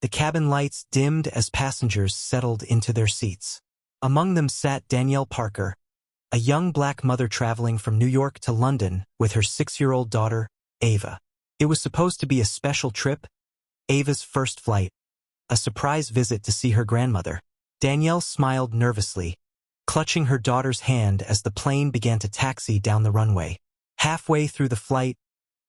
The cabin lights dimmed as passengers settled into their seats. Among them sat Danielle Parker, a young black mother traveling from New York to London with her 6-year-old daughter, Ava. It was supposed to be a special trip, Ava's first flight, a surprise visit to see her grandmother. Danielle smiled nervously, clutching her daughter's hand as the plane began to taxi down the runway. Halfway through the flight,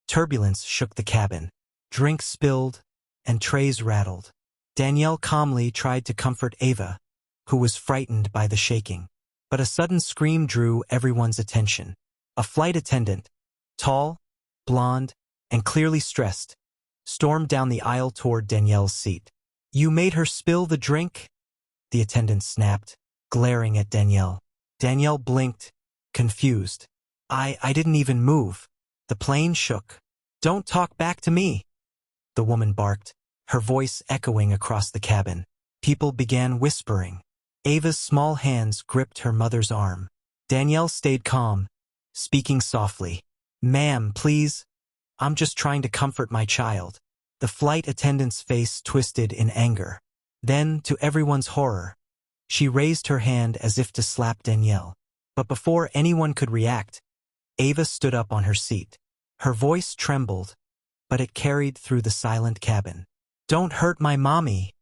turbulence shook the cabin. Drinks spilled, and trays rattled. Danielle calmly tried to comfort Ava, who was frightened by the shaking. But a sudden scream drew everyone's attention. A flight attendant, tall, blonde, and clearly stressed, stormed down the aisle toward Danielle's seat. "You made her spill the drink?" the attendant snapped, glaring at Danielle. Danielle blinked, confused. I didn't even move. The plane shook. "Don't talk back to me," the woman barked, her voice echoing across the cabin. People began whispering. Ava's small hands gripped her mother's arm. Danielle stayed calm, speaking softly. "Ma'am, please. I'm just trying to comfort my child." The flight attendant's face twisted in anger. Then, to everyone's horror, she raised her hand as if to slap Danielle. But before anyone could react, Ava stood up on her seat. Her voice trembled, but it carried through the silent cabin. "Don't hurt my mommy,"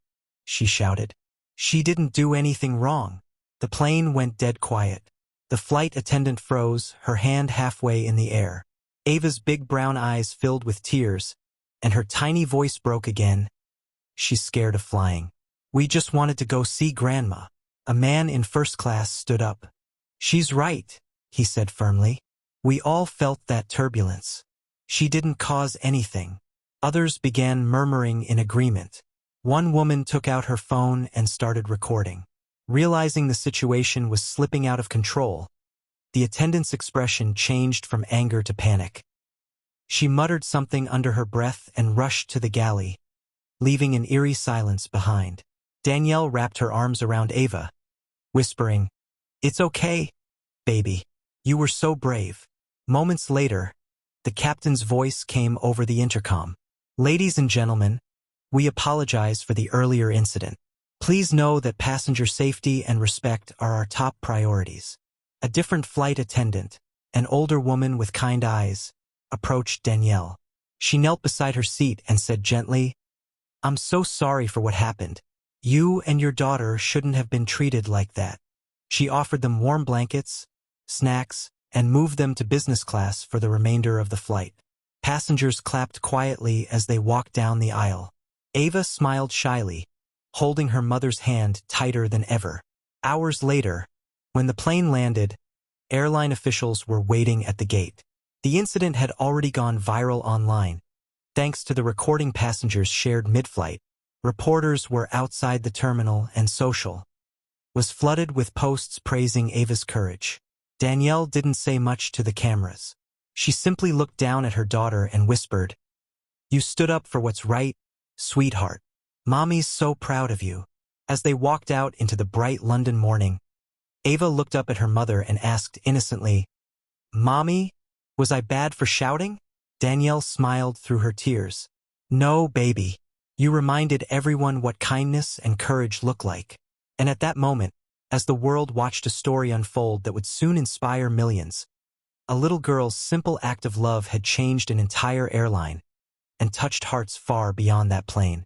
she shouted. "She didn't do anything wrong." The plane went dead quiet. The flight attendant froze, her hand halfway in the air. Ava's big brown eyes filled with tears, and her tiny voice broke again. "She's scared of flying. We just wanted to go see Grandma." A man in first class stood up. "She's right," he said firmly. "We all felt that turbulence. She didn't cause anything." Others began murmuring in agreement. One woman took out her phone and started recording. Realizing the situation was slipping out of control, the attendant's expression changed from anger to panic. She muttered something under her breath and rushed to the galley, leaving an eerie silence behind. Danielle wrapped her arms around Ava, whispering, "It's okay, baby. You were so brave." Moments later, the captain's voice came over the intercom. "Ladies and gentlemen, we apologize for the earlier incident. Please know that passenger safety and respect are our top priorities." A different flight attendant, an older woman with kind eyes, approached Danielle. She knelt beside her seat and said gently, "I'm so sorry for what happened. You and your daughter shouldn't have been treated like that." She offered them warm blankets, snacks, and moved them to business class for the remainder of the flight. Passengers clapped quietly as they walked down the aisle. Ava smiled shyly, holding her mother's hand tighter than ever. Hours later, when the plane landed, airline officials were waiting at the gate. The incident had already gone viral online. Thanks to the recording passengers shared mid-flight, reporters were outside the terminal, and social was flooded with posts praising Ava's courage. Danielle didn't say much to the cameras. She simply looked down at her daughter and whispered, "You stood up for what's right, sweetheart. Mommy's so proud of you." As they walked out into the bright London morning, Ava looked up at her mother and asked innocently, "Mommy, was I bad for shouting?" Danielle smiled through her tears. "No, baby. You reminded everyone what kindness and courage look like." And at that moment, as the world watched a story unfold that would soon inspire millions, a little girl's simple act of love had changed an entire airline and touched hearts far beyond that plane.